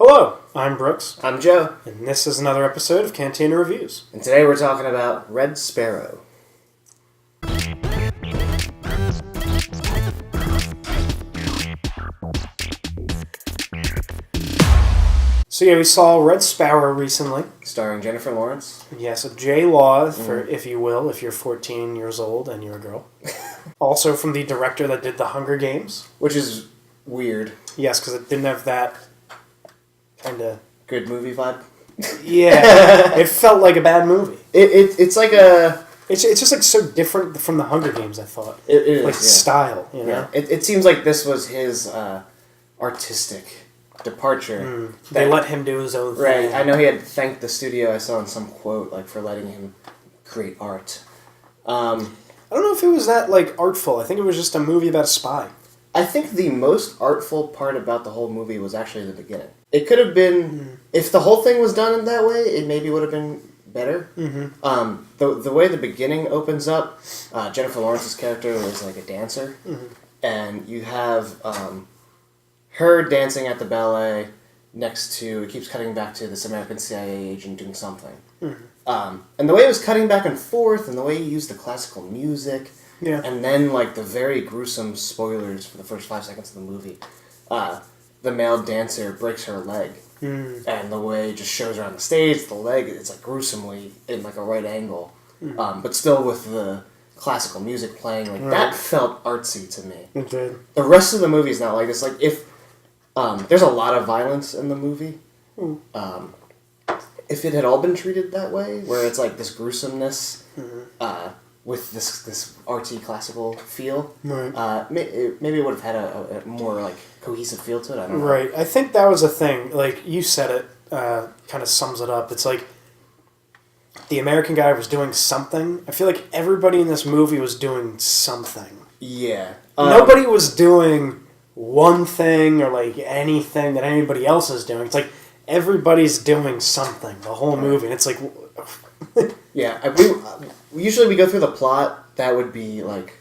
Hello, I'm Brooks, I'm Joe, and this is another episode of Cantina Reviews. and today we're talking about Red Sparrow. So yeah, we saw Red Sparrow recently. Starring Jennifer Lawrence. Yes, a J Law, for if you will, if you're 14 years old and you're a girl. Also from the director that did The Hunger Games. Which is weird. Yes, because it didn't have that kind of... Good movie vibe. Yeah, it felt like a bad movie. It's like a... It's just like so different from The Hunger Games, I thought. It is, like yeah. style, you know? Yeah. It seems like this was his artistic departure. They let him do his own thing. Right, I know he had thanked the studio, I saw in some quote, like, for letting him create art. I don't know if it was that, like, artful. I think it was just a movie about a spy. I think the most artful part about the whole movie was actually the beginning. It could have been... If the whole thing was done in that way, it maybe would have been better. Mm-hmm. The way the beginning opens up, Jennifer Lawrence's character is like a dancer. Mm-hmm. And you have her dancing at the ballet next to... It keeps cutting back to this American CIA agent doing something. Mm-hmm. And the way it was cutting back and forth, and the way he used the classical music... Yeah. And then, like, the very gruesome spoilers for the first 5 seconds of the movie. The male dancer breaks her leg. And the way it just shows her on the stage, the leg, it's, like, gruesomely in, like, a right angle. But still with the classical music playing. Like, that felt artsy to me. It did. The rest of the movie is not like this. Like, if... there's a lot of violence in the movie. If it had all been treated that way, where it's, like, this gruesomeness... with this arty classical feel, right. Maybe it would have had a more like cohesive feel to it. I don't know. Right. I think that was a thing. Like you said, it kind of sums it up. It's like the American guy was doing something. I feel like everybody in this movie was doing something. Yeah. Nobody was doing one thing or like anything that anybody else is doing. It's like everybody's doing something the whole movie. And it's like. Yeah, usually we go through the plot. That would be like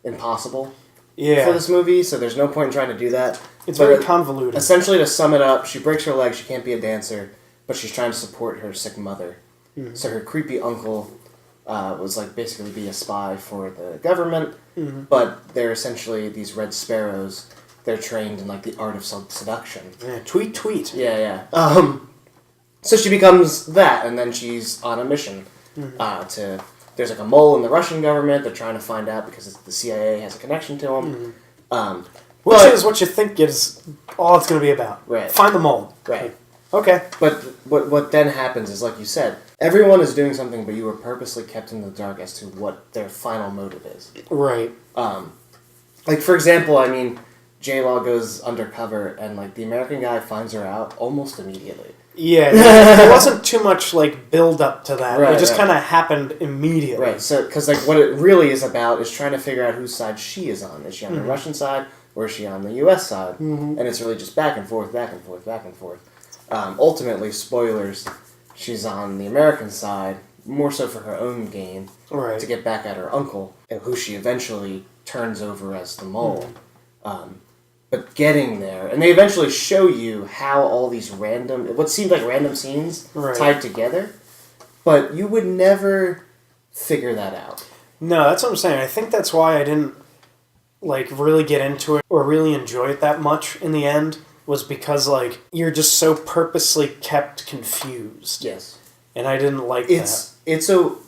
impossible for this movie, so there's no point in trying to do that. It's very convoluted. Essentially, to sum it up, she breaks her leg. She can't be a dancer, but she's trying to support her sick mother. Mm-hmm. So her creepy uncle was like basically be a spy for the government, but they're essentially these red sparrows. They're trained in like the art of seduction. Yeah, tweet. Yeah. So she becomes that, and then she's on a mission to... There's like a mole in the Russian government. They're trying to find out because the CIA has a connection to him. Which is what you think is all it's going to be about. Right. Find the mole. Right. Okay. But what then happens is, like you said, everyone is doing something, but you were purposely kept in the dark as to what their final motive is. Right. Like, for example, I mean, J-Law goes undercover, and like the American guy finds her out almost immediately. Yeah, there wasn't too much like build up to that. It just kind of happened immediately. Right. So, because like what it really is about is trying to figure out whose side she is on. Is she on the Russian side or is she on the U.S. side? And it's really just back and forth, back and forth, back and forth. Ultimately, spoilers, she's on the American side more so for her own gain, to get back at her uncle, who she eventually turns over as the mole. But getting there, and they eventually show you how all these what seemed like random scenes tied together, but you would never figure that out. No, that's what I'm saying. I think that's why I didn't like really get into it or really enjoy it that much in the end, was because like you're just so purposely kept confused. Yes. And I didn't like that. It's so...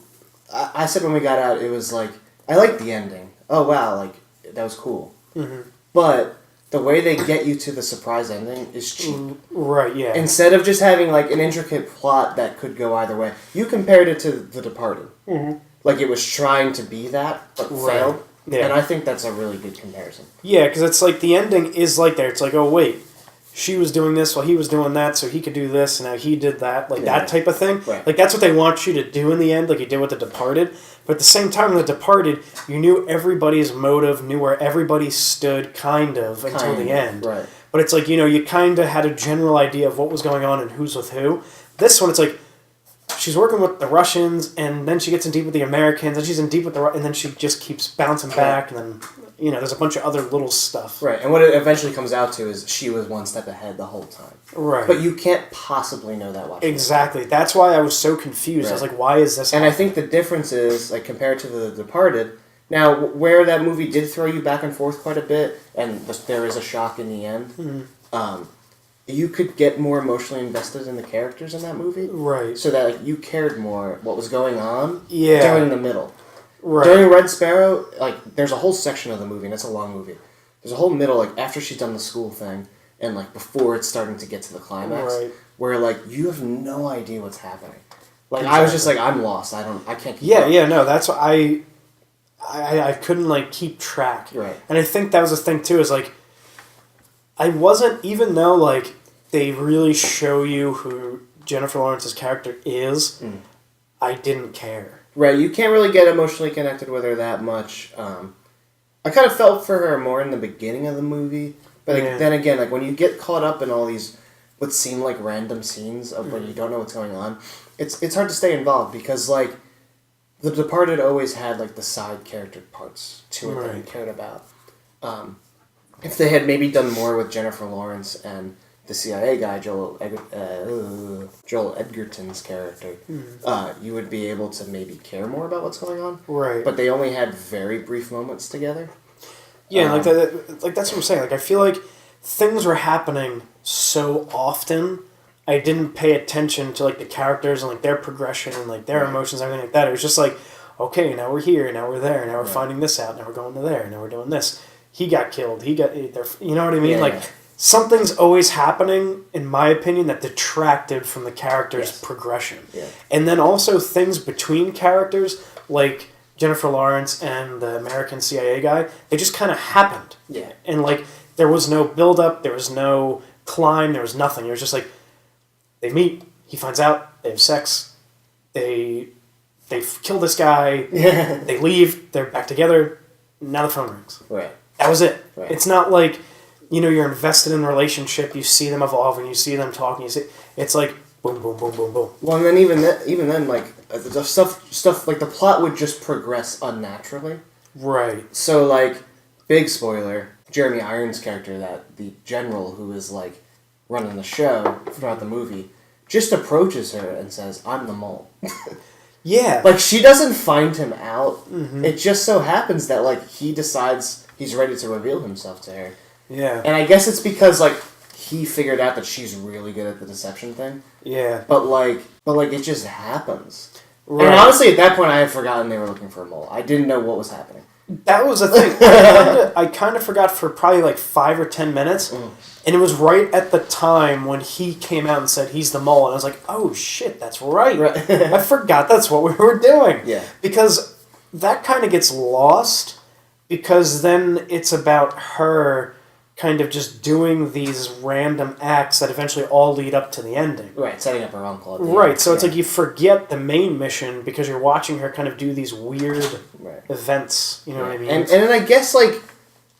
I said when we got out, it was like, I liked the ending. Oh wow, like, that was cool. But... the way they get you to the surprise ending is cheap. Right, yeah. Instead of just having, like, an intricate plot that could go either way, you compared it to The Departed. Like, it was trying to be that, but failed. Yeah. And I think that's a really good comparison. Yeah, because it's like the ending is like there. It's like, oh, wait, she was doing this while he was doing that, so he could do this, and now he did that. Like, that type of thing. Right. Like, that's what they want you to do in the end, like you did with The Departed. But at the same time, in The Departed, you knew everybody's motive, knew where everybody stood, until the end. Right. But it's like, you kind of had a general idea of what was going on and who's with who. This one, it's like, she's working with the Russians, and then she gets in deep with the Americans, and she's in deep with and then she just keeps bouncing back, and then, there's a bunch of other little stuff. Right, and what it eventually comes out to is she was one step ahead the whole time. Right. But you can't possibly know that watching. Exactly. That's why I was so confused. Right. I was like, why is this happening? And I think the difference is, like, compared to The Departed, now, where that movie did throw you back and forth quite a bit, and there is a shock in the end, you could get more emotionally invested in the characters in that movie. Right. So that, like, you cared more what was going on Yeah. during the middle. Right. During Red Sparrow, like, there's a whole section of the movie, and it's a long movie. There's a whole middle, like, after she's done the school thing, and, like, before it's starting to get to the climax, where, like, you have no idea what's happening. Like, exactly. I was just like, I'm lost. I can't keep up. Yeah, no, that's what I couldn't, like, keep track. Right. And I think that was the thing, too, is, like, I wasn't, even though, like, they really show you who Jennifer Lawrence's character is, I didn't care. Right, you can't really get emotionally connected with her that much. I kind of felt for her more in the beginning of the movie, but then again, like, when you get caught up in all these, what seem like random scenes of when you don't know what's going on, it's hard to stay involved, because, like, The Departed always had, like, the side character parts to it that you cared about. If they had maybe done more with Jennifer Lawrence and the CIA guy, Joel Edgerton's character, you would be able to maybe care more about what's going on. Right. But they only had very brief moments together. Yeah, like that's what I'm saying. Like, I feel like things were happening so often, I didn't pay attention to, like, the characters and, like, their progression and, like, their emotions and everything like that. It was just like, okay, now we're here, now we're there, now we're finding this out, now we're going to there, now we're doing this. He got killed. You know what I mean? Yeah, something's always happening, in my opinion, that detracted from the character's progression. Yeah. And then also things between characters, like Jennifer Lawrence and the American CIA guy, they just kind of happened. Yeah. And, like, there was no build-up, there was no climb, there was nothing. It was just like, they meet, he finds out, they have sex, they kill this guy, they leave, they're back together, now the phone rings. Right. That was it. Right. It's not like, you're invested in a relationship, you see them evolve, and you see them talking, it's like, boom, boom, boom, boom, boom. Well, and then even then, like, the stuff, like, the plot would just progress unnaturally. Right. So, like, big spoiler, Jeremy Irons' character, the general who is, like, running the show throughout the movie, just approaches her and says, "I'm the mole." Yeah. Like, she doesn't find him out. Mm-hmm. It just so happens that, like, he decides he's ready to reveal himself to her. Yeah. And I guess it's because, like, he figured out that she's really good at the deception thing. Yeah. But it just happens. Right. And honestly, at that point, I had forgotten they were looking for a mole. I didn't know what was happening. That was the thing. I kind of forgot for probably like 5 or 10 minutes. And it was right at the time when he came out and said he's the mole. And I was like, oh shit, that's right. I forgot that's what we were doing. Yeah. Because that kind of gets lost. Because then it's about her kind of just doing these random acts that eventually all lead up to the ending. Right, setting up her uncle. Right, so it's like you forget the main mission because you're watching her kind of do these weird events. You know what I mean? And then I guess, like,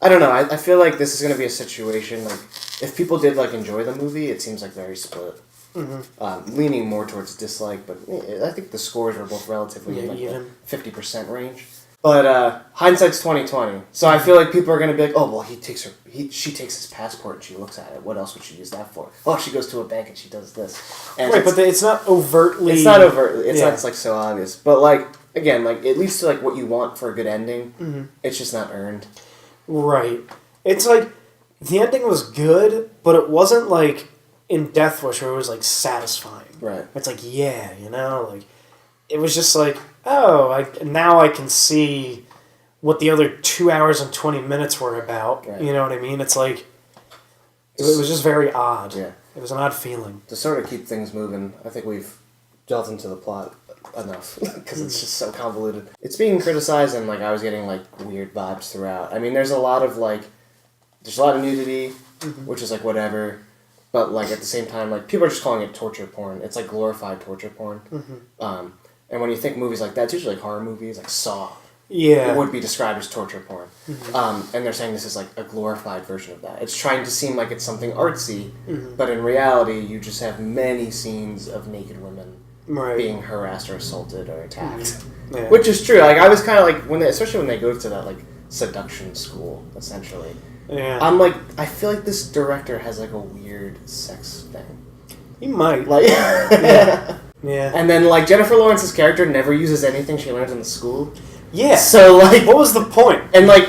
I don't know, I feel like this is going to be a situation, like, if people did, like, enjoy the movie, it seems like very split. Mm-hmm. Leaning more towards dislike, but I think the scores were both relatively in, like, even the 50% range. But hindsight's 20/20. So I feel like people are gonna be like, oh well, she takes his passport and she looks at it. What else would she use that for? Oh, she goes to a bank and she does this. And right, but it's not overtly. It's not overtly. It's not. It's like so obvious. But like again, like it leads to like what you want for a good ending. Mm-hmm. It's just not earned. Right. It's like the ending was good, but it wasn't like in Death Wish where it was like satisfying. Right. It's like like it was just like. Oh, now I can see what the other 2 hours and 20 minutes were about. Right. You know what I mean? It's like, it was just very odd. Yeah. It was an odd feeling. To sort of keep things moving, I think we've delved into the plot enough, because it's just so convoluted. It's being criticized, and like I was getting like weird vibes throughout. I mean, there's a lot of nudity, which is like whatever, but like at the same time, like people are just calling it torture porn. It's like glorified torture porn. Mm-hmm. And when you think movies like that, it's usually like horror movies, like Saw. Yeah. It would be described as torture porn. Mm-hmm. And they're saying this is like a glorified version of that. It's trying to seem like it's something artsy, but in reality, you just have many scenes of naked women right. being harassed or assaulted or attacked. Yeah. Which is true. Like, I was kind of like, especially when they go to that, like, seduction school, essentially. Yeah. I'm like, I feel like this director has, like, a weird sex thing. He might. Like, yeah. Yeah. And then, like, Jennifer Lawrence's character never uses anything she learns in the school. Yeah. So, like... What was the point? And, like,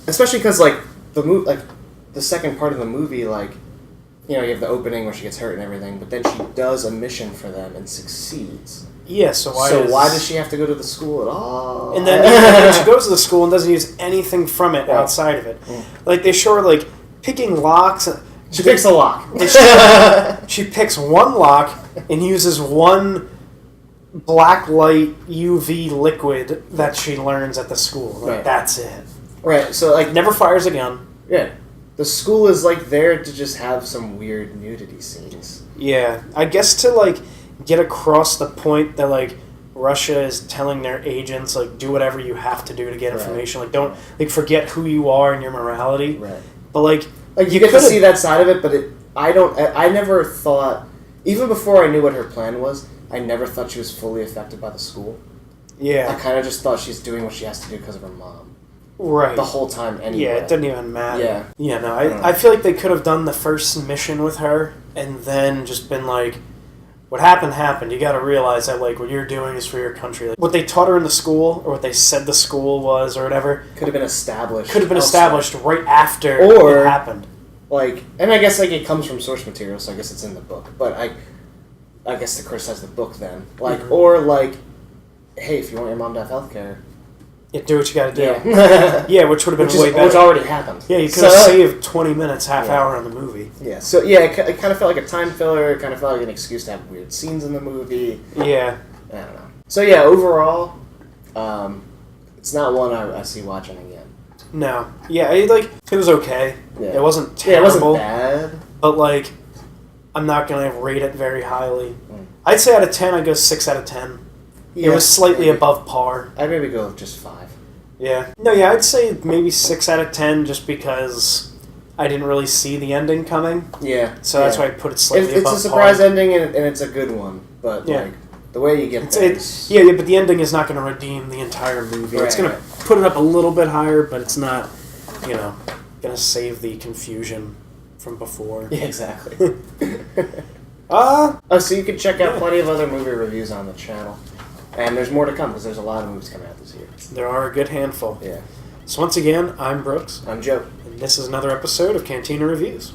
especially because, like, the second part of the movie, like, you know, you have the opening where she gets hurt and everything, but then she does a mission for them and succeeds. Yeah, so why does she have to go to the school at all? And then she goes to the school and doesn't use anything from it outside of it. Mm. Like, they show her, like, picking locks. She picks a lock. She picks one lock and uses one black light UV liquid that she learns at the school. Like, Right. That's it. Right, so, like... Never fires a gun. Yeah. The school is, like, there to just have some weird nudity scenes. Yeah. I guess to, like, get across the point that, like, Russia is telling their agents, like, do whatever you have to do to get information. Like, don't, like, forget who you are and your morality. Right. But, like... Like, you get to see that side of it, but I never thought... Even before I knew what her plan was, I never thought she was fully affected by the school. Yeah. I kind of just thought she's doing what she has to do because of her mom. Right. The whole time anyway. Yeah, it didn't even matter. Yeah. Yeah, no, I feel like they could have done the first mission with her and then just been like, what happened happened. You got to realize that, like, what you're doing is for your country. Like, what they taught her in the school or what they said the school was or whatever Could have been established. could have been established right after Or- it happened. Like, and I guess, like, it comes from source material, so I guess it's in the book. But I guess to criticize the book then. Like, or, like, hey, if you want your mom to have healthcare... Yeah, do what you got to do. Yeah. Yeah, which would have been way better. Which already happened. Yeah, you could have saved 20 minutes, half hour on the movie. Yeah, so, yeah, it kind of felt like a time filler. It kind of felt like an excuse to have weird scenes in the movie. Yeah. I don't know. So, yeah, overall, it's not one I see watching again. No. Yeah, it was okay. Yeah. It wasn't terrible. Yeah, it wasn't bad. But, like, I'm not going to rate it very highly. I'd say out of 10, I'd go 6 out of 10. Yeah, It was slightly above par. I'd maybe go just 5. Yeah. No, yeah, I'd say maybe 6 out of 10 just because I didn't really see the ending coming. Yeah. So that's why I put it slightly above par. It's a surprise ending, and it's a good one. But, Yeah. like, the way you get there yeah, but the ending is not going to redeem the entire movie. It's going to put it up a little bit higher, but it's not, going to save the confusion from before. Yeah, exactly. Uh, So you can check out plenty of other movie reviews on the channel. And there's more to come, because there's a lot of movies coming out this year. there are a good handful. Yeah. So once again, I'm Brooks, I'm Joe. and this is another episode of Cantina Reviews.